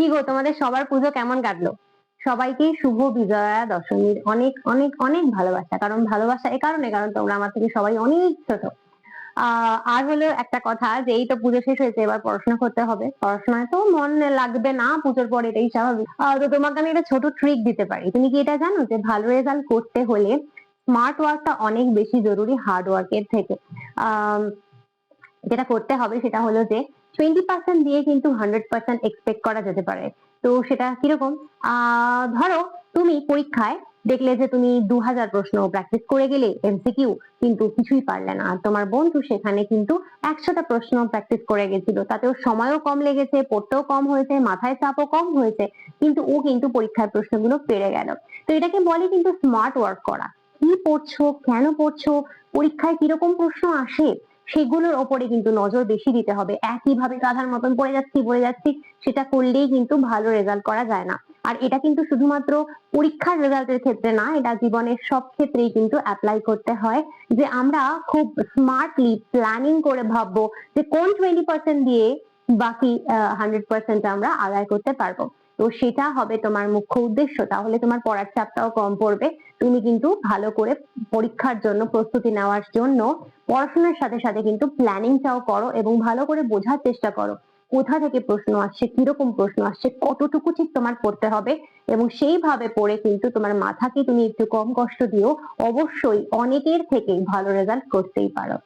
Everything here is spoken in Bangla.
কি গো, তোমাদের সবার পুজো কেমন কাটলো? সবাইকে শুভ বিজয়া দশমীর অনেক অনেক অনেক ভালোবাসা। কারণ ভালোবাসা এ কারণে, কারণ তোমরা আমার থেকে সবাই অনেক ছোট। আর হলো একটা কথা যে এই তো পুজো শেষ হয়েছে, এবার পড়াশোনা করতে হবে। পড়াশোনায় তো মন লাগবে না পুজোর পর, এটাই স্বাভাবিক। তো তোমাকে আমি একটা ছোট ট্রিক দিতে পারি। তুমি কি এটা জানো যে ভালো রেজাল্ট করতে হলে স্মার্ট ওয়ার্কটা অনেক বেশি জরুরি হার্ড ওয়ার্কের থেকে? আহ যেটা করতে হবে সেটা হলো যে 20% দিয়ে কিন্তু 100% এক্সপেক্ট করা যেতে পারে। তো সেটা কিরকম? ধরো তুমি পরীক্ষায় দেখলে যে তুমি 2000 প্রশ্ন প্র্যাকটিস করে গেলে এমসিকিউ, কিন্তু কিছুই পারলে না। আর তোমার বন্ধু সেখানে কিন্তু 100টা প্রশ্ন প্র্যাকটিস করে গেছিল, তাতেও সময়ও কম লেগেছে, পড়তেও কম হয়েছে, মাথায় চাপও কম হয়েছে, কিন্তু ও কিন্তু পরীক্ষার প্রশ্নগুলো পেরে গেল। তো এটাকে বলে কিন্তু স্মার্ট ওয়ার্ক করা। কি পড়ছো, কেন পড়ছো, পরীক্ষায় কিরকম প্রশ্ন আসে, সেগুলোর ওপরে কিন্তু নজর বেশি দিতে হবে। একইভাবে গাধার মতন পড়ে যাচ্ছি সেটা করলেই কিন্তু ভালো রেজাল্ট করা যায় না। আর এটা কিন্তু শুধুমাত্র পরীক্ষার রেজাল্টের ক্ষেত্রে না, এটা জীবনের সব ক্ষেত্রেই কিন্তু অ্যাপ্লাই করতে হয়। যে আমরা খুব স্মার্টলি প্ল্যানিং করে ভাববো যে কোন 20% দিয়ে বাকি 100% আমরা আদায় করতে পারবো। তো সেটা হবে তোমার মুখ্য উদ্দেশ্য। তাহলে তোমার পড়ার চাপটাও কম পড়বে। তুমি কিন্তু ভালো করে পরীক্ষার জন্য প্রস্তুতি নেওয়ার জন্য পড়াশোনার সাথে সাথে কিন্তু প্ল্যানিংটাও করো এবং ভালো করে বোঝার চেষ্টা করো কোথা থেকে প্রশ্ন আসছে, কিরকম প্রশ্ন আসছে, কতটুকু ঠিক তোমার পড়তে হবে। এবং সেইভাবে পড়ে কিন্তু তোমার মাথাকে তুমি একটু কম কষ্ট দিও, অবশ্যই অনেকের থেকেই ভালো রেজাল্ট করতেই পারো।